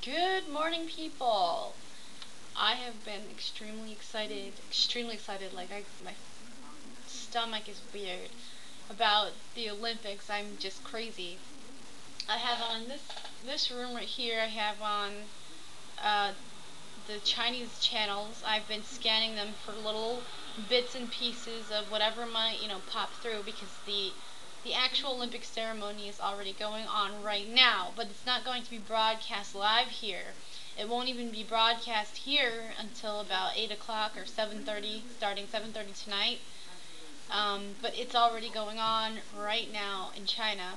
Good morning, people. I have been extremely excited. My stomach is weird about the Olympics. I'm just crazy. I have on this room right here. I have on uh, the Chinese channels. I've been scanning them for little bits and pieces of whatever might pop through because the actual Olympic ceremony is already going on right now, but it's not going to be broadcast live here. It won't even be broadcast here until about 8 o'clock or 7:30, starting 7:30 tonight. But it's already going on right now in China,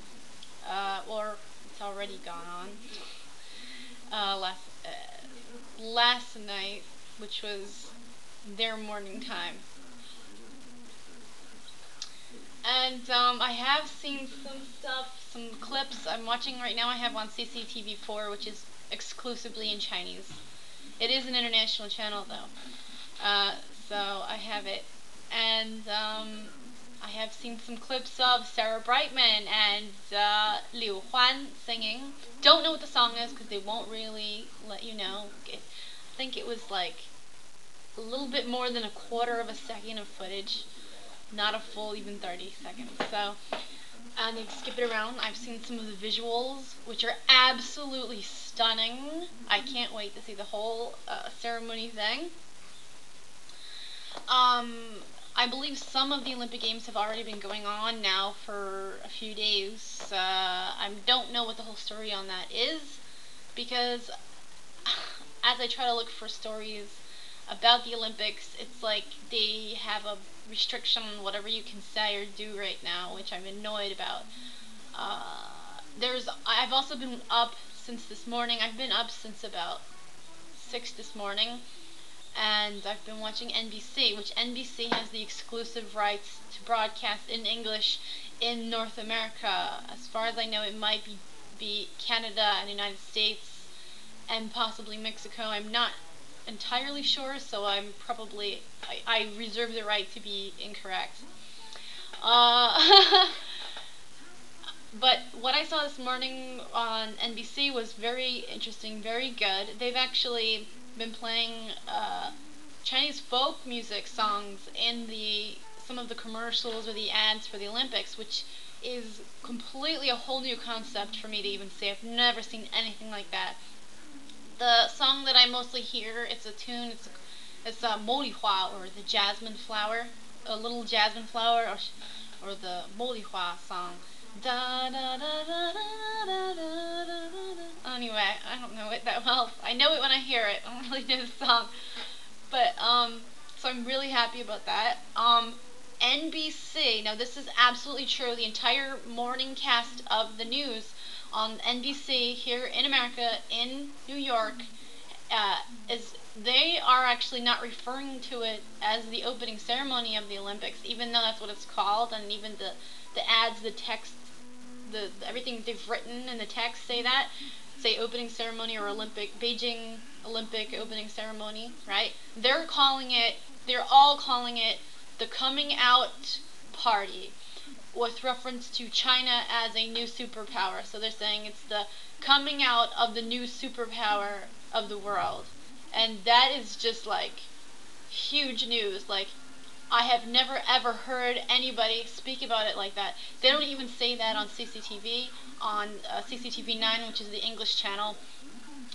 or it's already gone on last night, which was their morning time. And I have seen some stuff, some clips I'm watching right now. I have on CCTV 4, which is exclusively in Chinese. It is an international channel, though. So I have it. And I have seen some clips of Sarah Brightman and Liu Huan singing. Don't know what the song is because they won't really let you know. I think it was like a little bit more than a quarter of a second of footage. Not a full even 30 seconds. So, and they skip it around. I've seen some of the visuals, which are absolutely stunning. I can't wait to see the whole ceremony thing. I believe some of the Olympic Games have already been going on now for a few days. I don't know what the whole story on that is, because as I try to look for stories about the Olympics, it's like they have a restriction on whatever you can say or do right now, which I'm annoyed about. I've also been up since this morning. I've been up since about 6 this morning, and I've been watching NBC, which NBC has the exclusive rights to broadcast in English in North America. As far as I know, it might be Canada and the United States and possibly Mexico. I'm not entirely sure, so I reserve the right to be incorrect. But what I saw this morning on NBC was very interesting, very good. They've actually been playing Chinese folk music songs in some of the commercials or the ads for the Olympics, which is completely a whole new concept for me to even say. I've never seen anything like that. The song that I mostly hear, it's a tune, it's a Molihua, or the jasmine flower, a little jasmine flower, or the Molihua song. Da da da da da da da da. Anyway, I don't know it that well. I know it when I hear it. I don't really know the song, but so I'm really happy about that. NBC. Now this is absolutely true. The entire morning cast of the news on NBC here in America, in New York, they are actually not referring to it as the opening ceremony of the Olympics, even though that's what it's called, and even the ads, the text, everything they've written in the text say opening ceremony or Beijing Olympic opening ceremony, right? They're all calling it the coming out party, with reference to China as a new superpower. So they're saying it's the coming out of the new superpower of the world. And that is just like huge news. Like, I have never ever heard anybody speak about it like that. They don't even say that on CCTV, on CCTV 9, which is the English channel,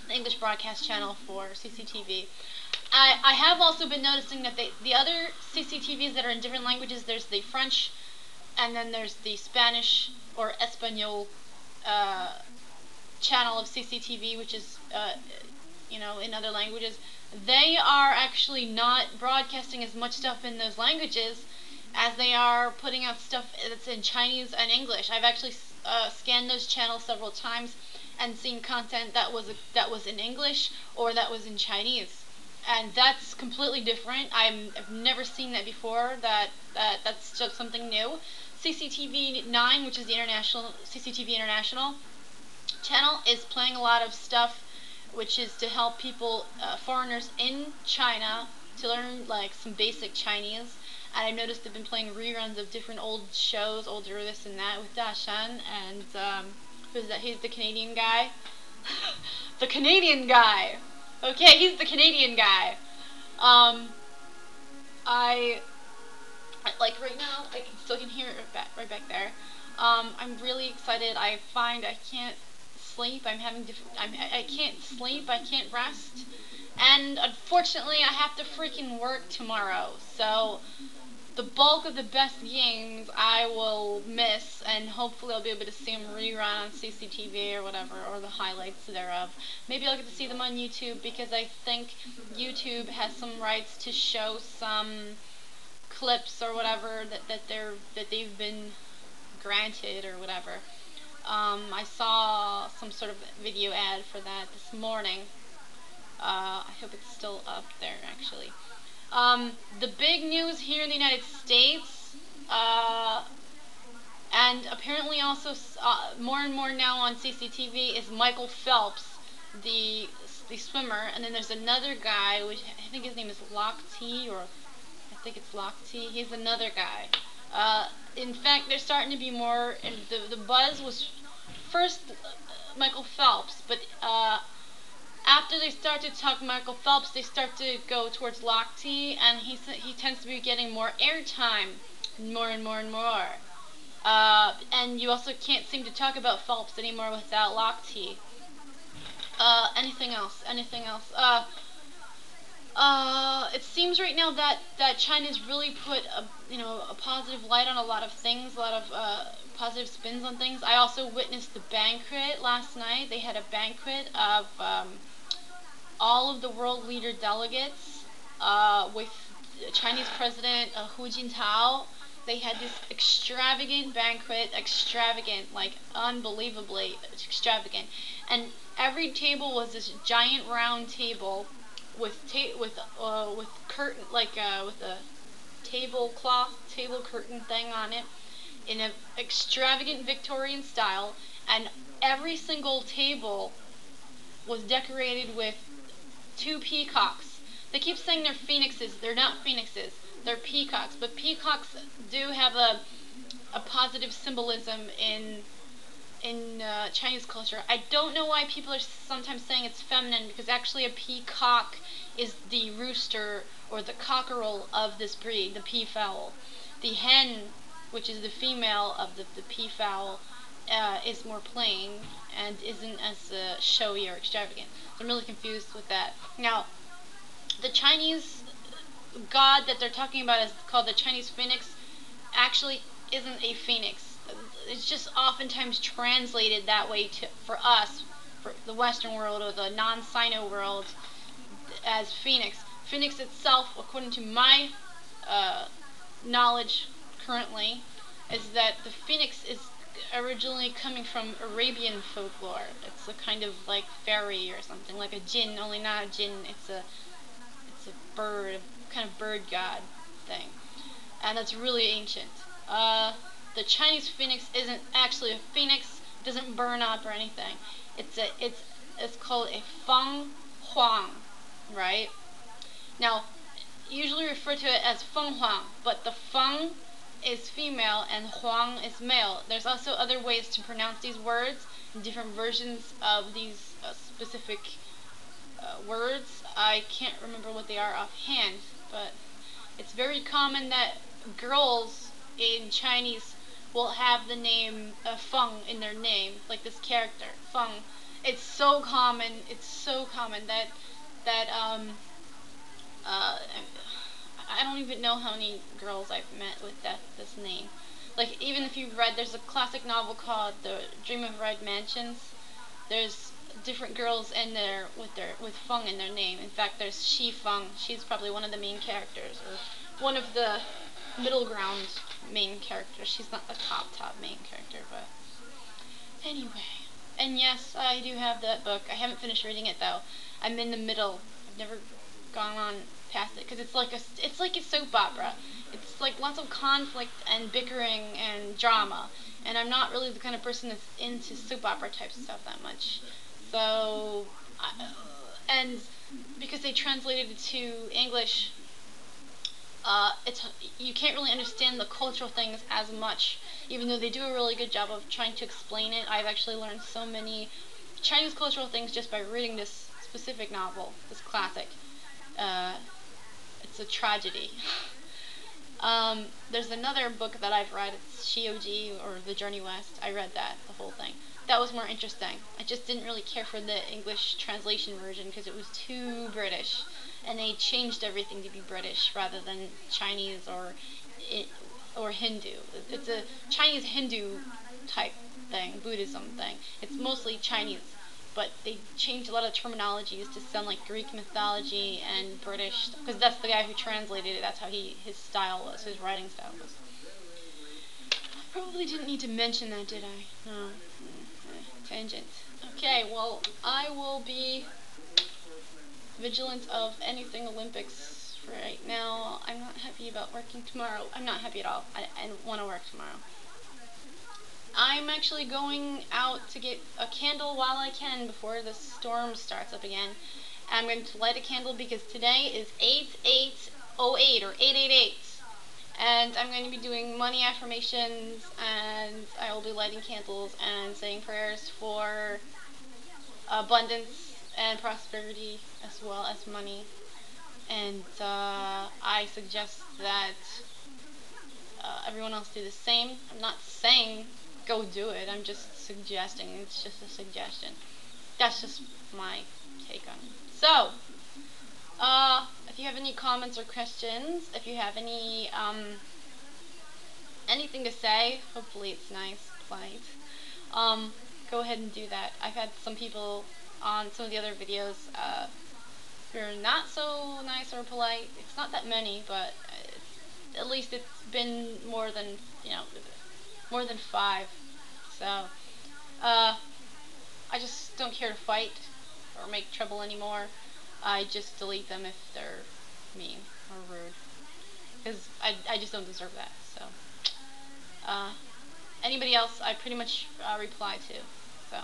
the English broadcast channel for CCTV. I have also been noticing that the other CCTVs that are in different languages, there's the French, and then there's the Spanish or Espanol channel of CCTV, which is, in other languages. They are actually not broadcasting as much stuff in those languages as they are putting out stuff that's in Chinese and English. I've actually scanned those channels several times and seen content that was in English or that was in Chinese. And that's completely different. I've never seen that before. That's just something new. CCTV 9, which is the CCTV International channel, is playing a lot of stuff which is to help people, foreigners in China, to learn like some basic Chinese. And I've noticed they've been playing reruns of different old shows, older this and that, with Da Shan and who's that? He's the Canadian guy. the Canadian guy. Okay, he's the Canadian guy. I like right now. I still can hear it right back there. I'm really excited. I find I can't sleep. I can't sleep. I can't rest. And unfortunately, I have to freaking work tomorrow. So the bulk of the best games I will miss, and hopefully I'll be able to see them rerun on CCTV or whatever, or the highlights thereof. Maybe I'll get to see them on YouTube, because I think YouTube has some rights to show some clips or whatever that they've been granted or whatever. I saw some sort of video ad for that this morning. I hope it's still up there, actually. The big news here in the United States, and apparently also more and more now on CCTV, is Michael Phelps, the swimmer, and then there's another guy, which I think his name is Lochte, or I think it's Lochte. He's another guy. In fact, there's starting to be more, and the buzz was first Michael Phelps, but after they start to talk Michael Phelps, they start to go towards Lochte, and he tends to be getting more airtime, more and more and more. And you also can't seem to talk about Phelps anymore without Lochte. Anything else? Anything else? It seems right now that China's really put a positive light on a lot of things, a lot of positive spins on things. I also witnessed the banquet last night. They had a banquet of all of the world leader delegates with Chinese President Hu Jintao. They had this extravagant banquet, like unbelievably extravagant, and every table was this giant round table with curtain, with a table curtain thing on it, in an extravagant Victorian style, and every single table was decorated with two peacocks. They keep saying they're phoenixes. They're not phoenixes. They're peacocks. But peacocks do have a positive symbolism in Chinese culture. I don't know why people are sometimes saying it's feminine, because actually a peacock is the rooster or the cockerel of this breed, the peafowl. The hen, which is the female of the peafowl, is more plain and isn't as showy or extravagant. So I'm really confused with that. Now, the Chinese god that they're talking about is called the Chinese phoenix. Actually, isn't a phoenix. It's just oftentimes translated that way for us, for the Western world or the non-Sino world, as phoenix. Phoenix itself, according to my knowledge currently, is that the phoenix is originally coming from Arabian folklore. It's a kind of like fairy or something, like a jinn, only not a jinn. It's a bird, kind of bird god thing, and it's really ancient. The Chinese phoenix isn't actually a phoenix. It doesn't burn up or anything. It's called a feng huang, right? Now, usually refer to it as feng huang, but the feng is female and huang is male. There's also other ways to pronounce these words, different versions of these specific words. I can't remember what they are offhand, but it's very common that girls in Chinese will have the name Feng in their name, like this character, Feng. It's so common. It's so common that I don't even know how many girls I've met with this name. Like, even if you've read, there's a classic novel called The Dream of Red Mansions. There's different girls in there with Feng in their name. In fact, there's Shi Feng. She's probably one of the main characters, or one of the middle ground main characters. She's not the top main character, but anyway. And yes, I do have that book. I haven't finished reading it though. I'm in the middle. I've never gone on past it, because it's like a soap opera. It's like lots of conflict and bickering and drama, and I'm not really the kind of person that's into soap opera type stuff that much. So, and because they translated it to English, you can't really understand the cultural things as much, even though they do a really good job of trying to explain it. I've actually learned so many Chinese cultural things just by reading this specific novel, this classic. It's a tragedy. There's another book that I've read. It's Shioji, or The Journey West. I read that, the whole thing. That was more interesting. I just didn't really care for the English translation version because it was too British, and they changed everything to be British rather than Chinese or Hindu. It's a Chinese Hindu type thing, Buddhism thing. It's mostly Chinese, but they changed a lot of terminologies to sound like Greek mythology and British, because that's the guy who translated it. That's how his style was, his writing style was. Probably didn't need to mention that, did I? No. Tangent. Okay, well, I will be vigilant of anything Olympics for right now. I'm not happy about working tomorrow. I'm not happy at all. I want to work tomorrow. I'm actually going out to get a candle while I can before the storm starts up again. I'm going to light a candle because today is 8808 or 888. And I'm going to be doing money affirmations, and I will be lighting candles and saying prayers for abundance and prosperity as well as money. And I suggest that everyone else do the same. I'm not saying go do it. I'm just suggesting. It's just a suggestion. That's just my take on it. So, if you have any comments or questions, if you have any anything to say, hopefully it's nice, polite, go ahead and do that. I've had some people on some of the other videos who are not so nice or polite. It's not that many, but at least it's been more than, more than 5. So, I just don't care to fight or make trouble anymore. I just delete them if they're mean or rude, because I just don't deserve that. So, anybody else I pretty much reply to. So,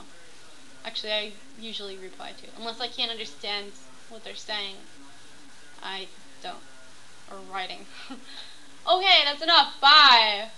actually I usually reply to, unless I can't understand what they're saying. I don't. Or writing. Okay, that's enough. Bye!